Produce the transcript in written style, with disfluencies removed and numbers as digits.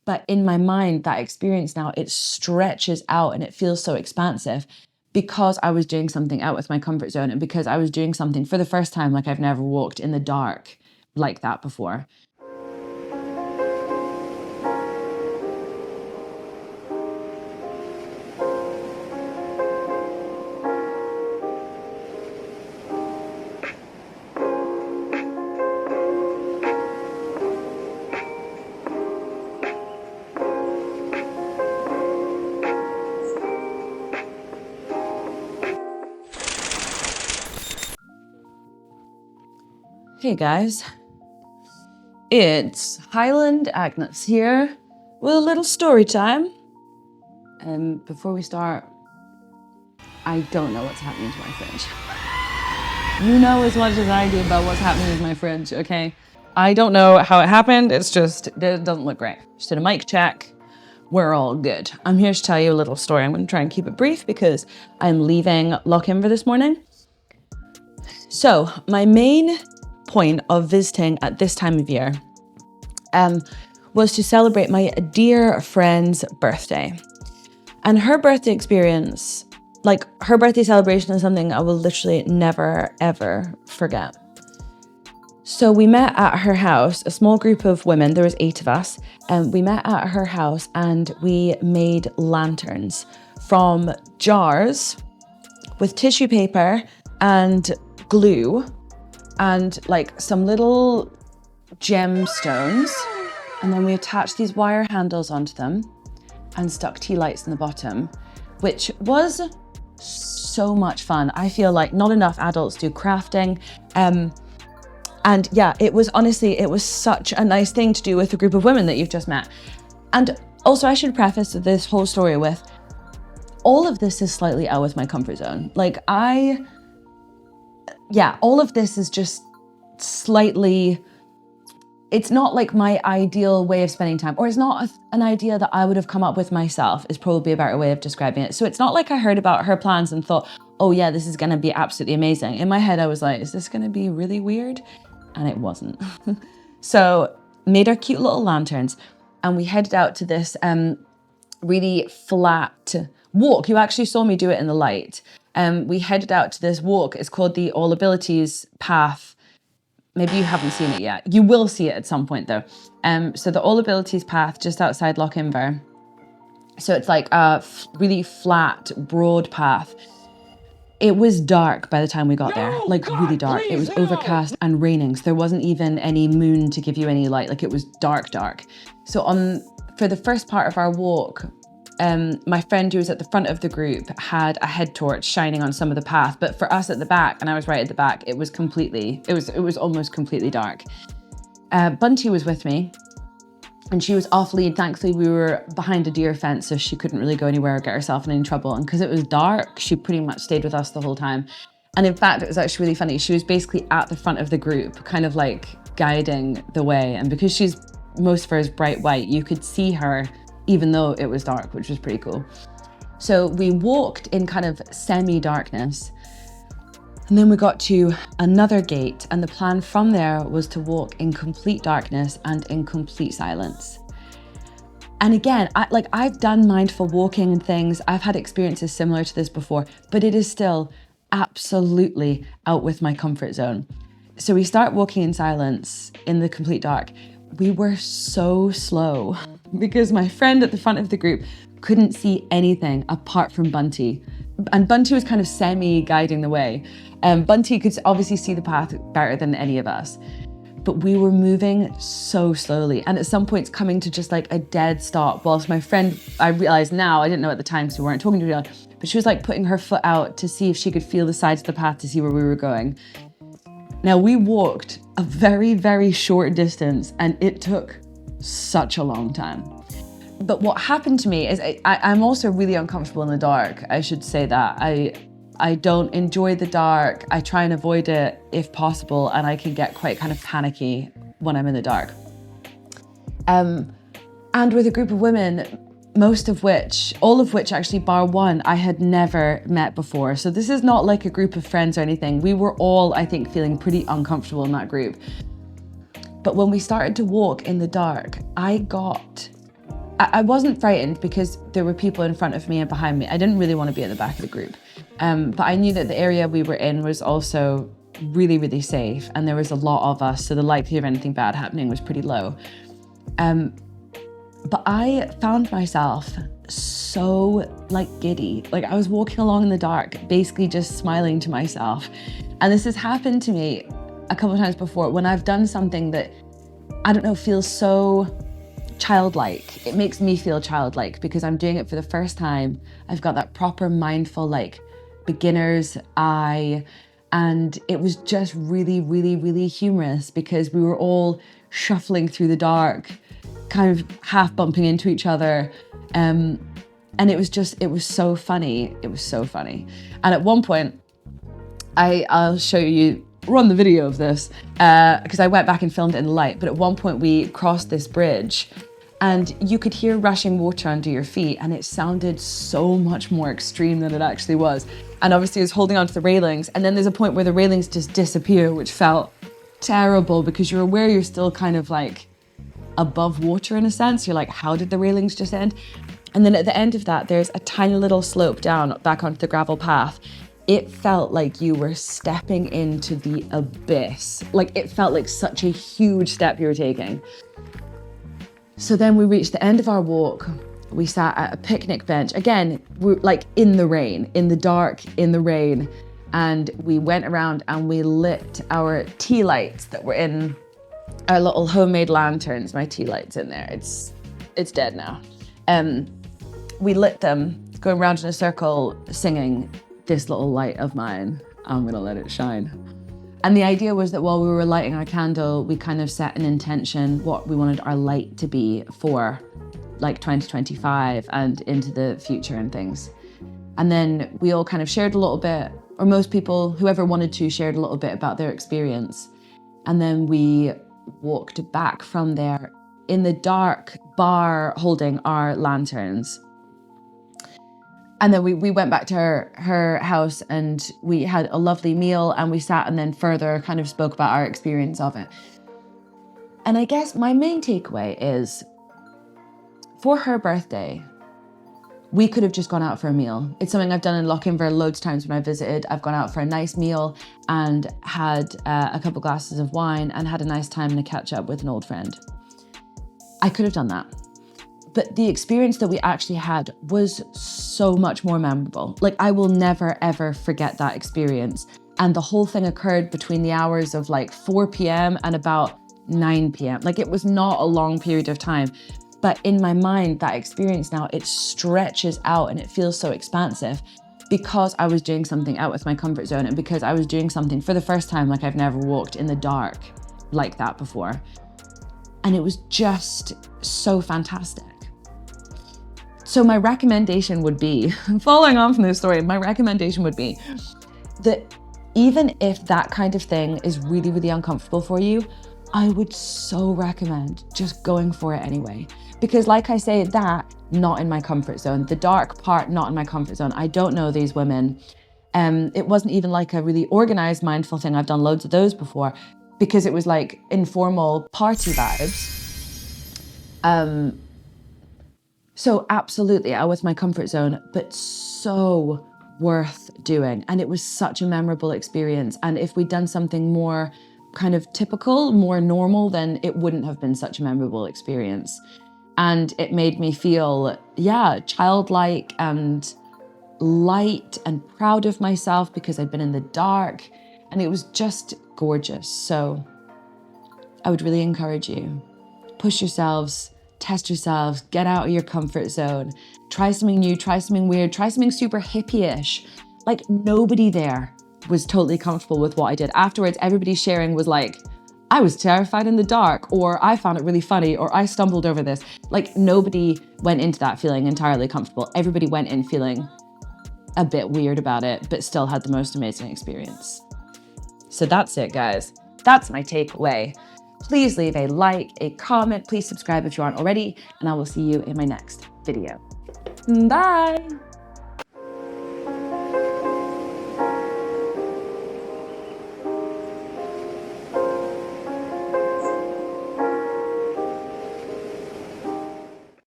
But in my mind, that experience now, it stretches out and it feels so expansive because I was doing something out with my comfort zone and because I was doing something for the first time, like I've never walked in the dark like that before. Hey guys, it's Highland Agnes here with a little story time. And before we start, I don't know what's happening to my fridge. You know as much as I do about what's happening with my fridge, okay? I don't know how it happened, it doesn't look great. Just did a mic check, we're all good. I'm here to tell you a little story. I'm gonna try and keep it brief because I'm leaving Lochimber this morning. So my main point of visiting at this time of year was to celebrate my dear friend's birthday. And her birthday experience, like her birthday celebration, is something I will literally never, ever forget. So we met at her house, a small group of women, there was 8 of us, and we met at her house and we made lanterns from jars with tissue paper and glue and like some little gemstones, and then we attached these wire handles onto them and stuck tea lights in the bottom, which was so much fun. I feel like not enough adults do crafting. And yeah, it was such a nice thing to do with a group of women that you've just met. And also I should preface this whole story with, all of this is slightly out of my comfort zone. Like all of this is just slightly, it's not like my ideal way of spending time, or it's not an idea that I would have come up with myself, is probably a better way of describing it. So it's not like I heard about her plans and thought, oh yeah, this is gonna be absolutely amazing. In my head, I was like, is this gonna be really weird? And it wasn't. So made our cute little lanterns and we headed out to this really flat walk. You actually saw me do it in the light. We headed out to this walk. It's called the All Abilities Path. Maybe you haven't seen it yet. You will see it at some point though. So the All Abilities Path just outside Lochimber. So it's like a really flat, broad path. It was dark by the time we got there, like God, really dark. It was overcast and raining. So there wasn't even any moon to give you any light. Like it was dark. So for the first part of our walk, my friend who was at the front of the group had a head torch shining on some of the path, but for us at the back, and I was right at the back, it was almost completely dark. Bunty was with me and she was off lead. Thankfully we were behind a deer fence, so she couldn't really go anywhere or get herself in any trouble. And because it was dark, she pretty much stayed with us the whole time. And in fact, it was actually really funny. She was basically at the front of the group, kind of like guiding the way. And because she's, most of her is bright white, you could see her even though it was dark, which was pretty cool. So we walked in kind of semi-darkness, and then we got to another gate, and the plan from there was to walk in complete darkness and in complete silence. And again, I've done mindful walking and things, I've had experiences similar to this before, but it is still absolutely out with my comfort zone. So we start walking in silence in the complete dark. We were so slow because my friend at the front of the group couldn't see anything apart from Bunty. And Bunty was kind of semi-guiding the way. Bunty could obviously see the path better than any of us. But we were moving so slowly. And at some points coming to just like a dead stop, whilst my friend, I realized now, I didn't know at the time because we weren't talking to each other, but she was like putting her foot out to see if she could feel the sides of the path to see where we were going. Now we walked a very, very short distance and it took such a long time. But what happened to me is I'm also really uncomfortable in the dark. I should say that. I don't enjoy the dark. I try and avoid it if possible, and I can get quite kind of panicky when I'm in the dark. And with a group of women, all of which actually bar one, I had never met before. So this is not like a group of friends or anything. We were all, I think, feeling pretty uncomfortable in that group. But when we started to walk in the dark, I got I wasn't frightened because there were people in front of me and behind me. I didn't really want to be at the back of the group. But I knew that the area we were in was also really, really safe, and there was a lot of us, so the likelihood of anything bad happening was pretty low. But I found myself so like giddy. Like I was walking along in the dark, basically just smiling to myself. And this has happened to me a couple of times before when I've done something that, I don't know, feels so childlike. It makes me feel childlike because I'm doing it for the first time. I've got that proper mindful, like beginner's eye. And it was just really, really, really humorous because we were all shuffling through the dark, kind of half bumping into each other. And it was so funny. It was so funny. And at one point, I'll show you, run the video of this, because I went back and filmed it in the light. But at one point we crossed this bridge and you could hear rushing water under your feet, and it sounded so much more extreme than it actually was. And obviously I was holding onto the railings, and then there's a point where the railings just disappear, which felt terrible because you're aware you're still kind of like above water in a sense. You're like, how did the railings just end? And then at the end of that, there's a tiny little slope down back onto the gravel path. It felt like you were stepping into the abyss. Like it felt like such a huge step you were taking. So then we reached the end of our walk. We sat at a picnic bench. Again, we're like in the rain, in the dark, in the rain. And we went around and we lit our tea lights that were in our little homemade lanterns. My tea light's in there. It's dead now. We lit them, going around in a circle, singing, "This little light of mine, I'm gonna let it shine." And the idea was that while we were lighting our candle, we kind of set an intention, what we wanted our light to be for like 2025 and into the future and things. And then we all kind of shared a little bit, or most people, whoever wanted to, shared a little bit about their experience. And then we walked back from there in the dark, bar holding our lanterns. And then we went back to her house and we had a lovely meal and we sat and then further kind of spoke about our experience of it. And I guess my main takeaway is, for her birthday, we could have just gone out for a meal. It's something I've done in Lochinver loads of times when I visited. I've gone out for a nice meal and had a couple glasses of wine and had a nice time and a catch up with an old friend. I could have done that. But the experience that we actually had was so much more memorable. Like I will never, ever forget that experience. And the whole thing occurred between the hours of like 4 p.m. and about 9 p.m. Like it was not a long period of time. But in my mind, that experience now, it stretches out and it feels so expansive because I was doing something out with my comfort zone and because I was doing something for the first time like I've never walked in the dark like that before. And it was just so fantastic. So my recommendation would be, following on from this story, my recommendation would be that even if that kind of thing is really, really uncomfortable for you, I would so recommend just going for it anyway. Because like I say, that, not in my comfort zone. The dark part, not in my comfort zone. I don't know these women. It wasn't even like a really organized mindful thing. I've done loads of those before because it was like informal party vibes. So absolutely out with my comfort zone, but so worth doing. And it was such a memorable experience. And if we'd done something more kind of typical, more normal, then it wouldn't have been such a memorable experience. And it made me feel, childlike and light and proud of myself because I'd been in the dark. And it was just gorgeous. So I would really encourage you, push yourselves, test yourselves, get out of your comfort zone, try something new, try something weird, try something super hippie-ish. Like nobody there was totally comfortable with what I did. Afterwards, everybody sharing was like, I was terrified in the dark, or I found it really funny, or I stumbled over this. Like nobody went into that feeling entirely comfortable. Everybody went in feeling a bit weird about it, but still had the most amazing experience. So that's it, guys. That's my takeaway. Please leave a like, a comment, please subscribe if you aren't already, and I will see you in my next video. Bye.